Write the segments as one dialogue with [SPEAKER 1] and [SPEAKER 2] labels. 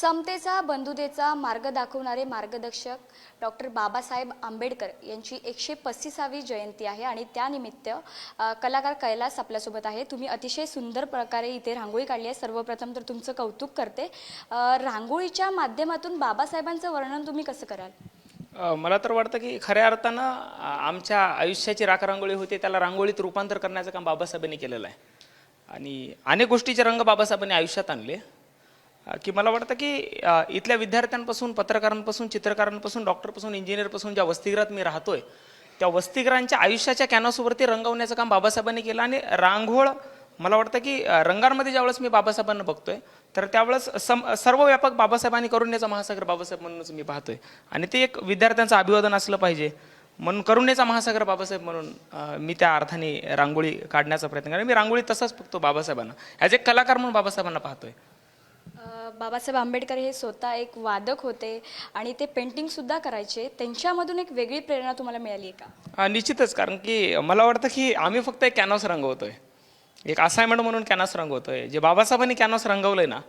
[SPEAKER 1] समतेचा बंधुतेचा मार्ग दाखवणारे मार्गदर्शक डॉक्टर बाबासाहेब आंबेडकर यांची 135वी जयंती आहे आणि त्यानिमित्त कलाकार कैलास आपल्यासोबत आहे। तुम्ही अतिशय सुंदर प्रकारे इथे रांगोळी काढली आहे। सर्वप्रथम तर तुमचं कौतुक करते। रांगोळीच्या माध्यमातून बाबासाहेबांचं वर्णन तुम्ही कसं कराल?
[SPEAKER 2] मला तर वाटतं की खऱ्या अर्थानं आमच्या आयुष्याची राखरांगोळी होते त्याला रांगोळीत रूपांतर करण्याचं काम बाबासाहेबांनी केलेलं आहे आणि अनेक गोष्टीचे रंग बाबासाहेबांनी आयुष्यात आणले की मला वाटतं की इथल्या विद्यार्थ्यांपासून पत्रकारांपासून चित्रकारांपासून डॉक्टरपासून इंजिनियरपासून ज्या वसतिगृहात मी राहतोय त्या वसतिगृहांच्या आयुष्याच्या कॅनव्हासवरती रंगवण्याचं काम बाबासाहेबांनी केलं आणि रांगोळ मला वाटतं की रंगांमध्ये ज्यावेळेस मी बाबासाहेबांना बघतोय तर त्यावेळेस सर्व व्यापक बाबासाहेबांनी करुणेचा महासागर बाबासाहेब म्हणूनच मी पाहतोय आणि ते एक विद्यार्थ्यांचं अभिवादन असलं पाहिजे म्हणून करुणेचा महासागर बाबासाहेब म्हणून मी त्या अर्थाने रांगोळी काढण्याचा प्रयत्न करतो। मी रांगोळी तसंच बघतो बाबासाहेबांना ॲज एक कलाकार म्हणून बाबासाहेबांना पाहतोय।
[SPEAKER 1] बाबासाहेब आंबेडकर हे स्वतः एक वादक होते आणि ते पेंटिंग सुद्धा करायचे। त्यांच्यामधून एक वेगळी प्रेरणा तुम्हाला मिळाली आहे का?
[SPEAKER 2] निश्चितच, कारण की मला वाटतं की आम्ही फक्त एक कॅनव्हास रंगवतोय, एक असाइनमेंट म्हणून कॅनव्हास रंगवतोय। जे बाबासाहेबांनी कॅनव्हास रंगवलंय ना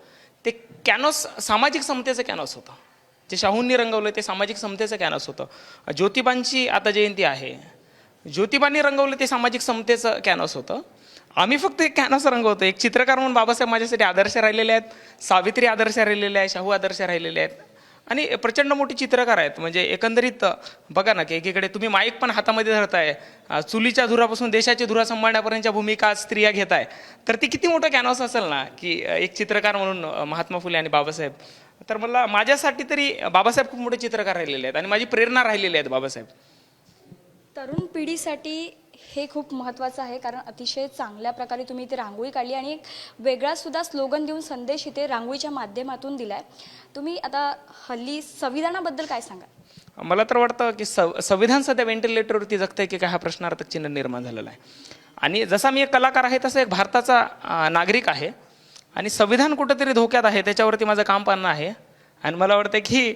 [SPEAKER 2] ते कॅनव्हास सामाजिक समतेचं कॅनव्हास होतं। जे शाहूंनी रंगवलंय ते सामाजिक समतेचं कॅनव्हास होतं। ज्योतिबांची आता जयंती आहे, ज्योतिबांनी रंगवलं ते सामाजिक समतेचं कॅनव्हास होतं। आम्ही फक्त एक कॅनव्हास रंगवतो। एक चित्रकार म्हणून बाबासाहेब माझ्यासाठी आदर्श राहिलेले आहेत, सावित्री आदर्श राहिलेले आहे, शाहू आदर्श राहिलेले आहेत आणि प्रचंड मोठी चित्रकार आहेत। म्हणजे एकंदरीत बघा ना की एकीकडे तुम्ही माईक पण हातामध्ये धरताय, चुलीच्या धुरापासून देशाची धुरा सांभाळण्यापर्यंतच्या भूमिका स्त्रिया घेत आहे, तर ती किती मोठं कॅनव्हास असेल ना की एक चित्रकार म्हणून महात्मा फुले आणि बाबासाहेब। तर मला माझ्यासाठी तरी बाबासाहेब खूप मोठे चित्रकार राहिलेले आहेत आणि माझी प्रेरणा राहिलेली आहेत बाबासाहेब।
[SPEAKER 1] तरुण पिढीसाठी हे खूप महत्त्वाचं आहे कारण अतिशय चांगल्या प्रकारे तुम्ही इथे रांगोळी काढली आणि एक वेगळा सुद्धा स्लोगन देऊन संदेश इथे रांगोळीच्या माध्यमातून दिलाय। तुम्ही आता हल्ली संविधानाबद्दल काय सांगाल?
[SPEAKER 2] मला तर वाटतं की संविधान सध्या व्हेंटिलेटरवरती जगतंय की काय हा प्रश्नार्थक चिन्ह निर्माण झालेला आहे आणि जसा मी एक कलाकार आहे तसं एक भारताचा नागरिक आहे आणि संविधान कुठेतरी धोक्यात आहे त्याच्यावरती माझं काम पाहणं आहे। आणि मला वाटतं की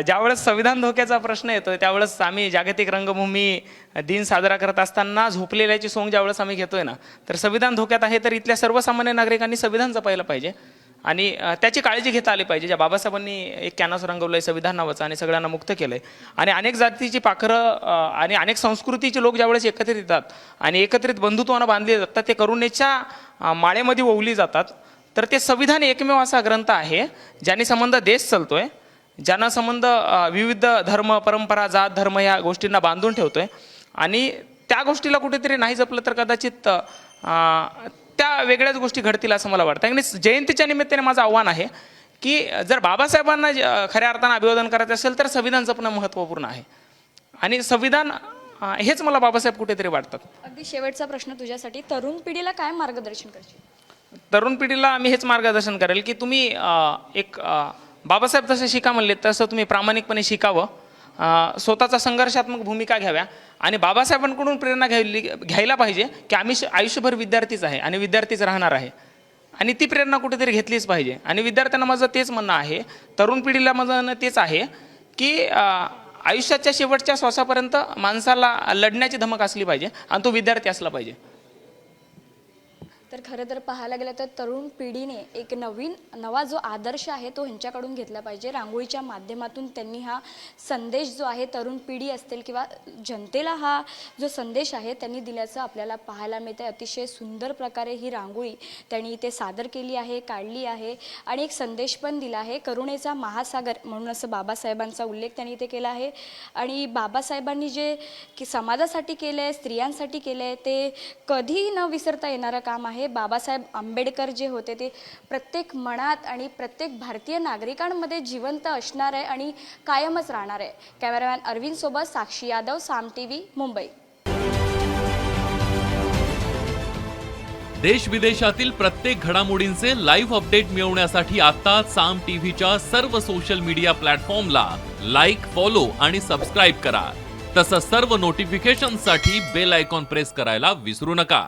[SPEAKER 2] ज्यावेळेस संविधान धोक्याचा प्रश्न येतो त्यावेळेस आम्ही जागतिक रंगभूमी दिन साजरा करत असताना झोपलेल्याची सोंग ज्यावेळेस आम्ही घेतोय ना तर संविधान धोक्यात आहे, तर इथल्या सर्वसामान्य नागरिकांनी संविधान जपायला पाहिजे आणि त्याची काळजी घेता आली पाहिजे। ज्या बाबासाहेबांनी एक कॅनव्हास रंगवलंय संविधान नावाचं आणि सगळ्यांना मुक्त केलंय आणि अनेक जातीची पाखरं आणि अनेक संस्कृतीचे लोक ज्यावेळेस एकत्रित येतात आणि एकत्रित बंधुत्वानं बांधले जातात, ते करुणेच्या माळेमध्ये ओवली जातात। तर ते संविधान एकमेव असा ग्रंथ आहे ज्याने संबंध देश चालतोय, ज्यांना संबंध विविध धर्म परंपरा जात धर्म या गोष्टींना बांधून ठेवतोय आणि त्या गोष्टीला कुठेतरी नाही जपलं तर कदाचित त्या वेगळ्याच गोष्टी घडतील असं मला वाटतं। आणि जयंतीच्या निमित्ताने माझं आव्हान आहे की जर बाबासाहेबांना खऱ्या अर्थानं अभिवादन करायचं असेल तर संविधान जपणं महत्त्वपूर्ण आहे आणि संविधान हेच मला बाबासाहेब कुठेतरी वाटतात।
[SPEAKER 1] अगदी शेवटचा प्रश्न तुझ्यासाठी, तरुण पिढीला काय मार्गदर्शन करशील?
[SPEAKER 2] तरुण पिढीला मी हेच मार्गदर्शन करेल की तुम्ही एक बाबासाहेब तसं शिका म्हणले तसं तुम्ही प्रामाणिकपणे शिकावं, स्वतःचा संघर्षात्मक भूमिका घ्याव्या आणि बाबासाहेबांकडून प्रेरणा घ्यायला पाहिजे की आम्ही आयुष्यभर विद्यार्थीच आहे आणि विद्यार्थीच राहणार आहे आणि ती प्रेरणा कुठेतरी घेतलीच पाहिजे। आणि विद्यार्थ्यांना माझं तेच म्हणणं आहे, तरुण पिढीला माझं तेच आहे की आयुष्याच्या शेवटच्या श्वासापर्यंत माणसाला लढण्याची धमक असली पाहिजे आणि तो विद्यार्थी असला पाहिजे।
[SPEAKER 1] तर खरं तर पाहायला गेलं तर तरुण पिढीने एक नवा जो आदर्श आहे तो ह्यांच्याकडून घेतला पाहिजे। रांगोळीच्या माध्यमातून त्यांनी हा संदेश जो आहे तरुण पिढी असतील किंवा जनतेला हा जो संदेश आहे त्यांनी दिल्याचं आपल्याला पाहायला मिळतं। अतिशय सुंदर प्रकारे ही रांगोळी त्यांनी इथे सादर केली आहे, काढली आहे आणि एक संदेश पण दिला आहे। करुणेचा महासागर म्हणून असं बाबासाहेबांचा उल्लेख त्यांनी इथे केला आहे आणि बाबासाहेबांनी जे की समाजासाठी केलं आहे, स्त्रियांसाठी केलं आहे, ते कधीही न विसरता येणारं काम आहे। बाबासाहेब आंबेडकर जे होते ते प्रत्येक मनात आणि प्रत्येक भारतीय नागरिकांमध्ये जिवंत असणार आहे आणि कायमच राहणार आहे। कॅमेरामॅन अरविंद सोबत साक्षी यादव, साम टीव्ही, मुंबई।
[SPEAKER 3] देश विदेशातील प्रत्येक घडामोडींचे लाईव्ह अपडेट मिळवण्यासाठी आता साम टीव्हीच्या सर्व सोशल मीडिया प्लॅटफॉर्मला लाईक, फॉलो आणि सबस्क्राईब करा। तसंच सर्व नोटिफिकेशनसाठी बेल आयकॉन प्रेस करायला विसरू नका।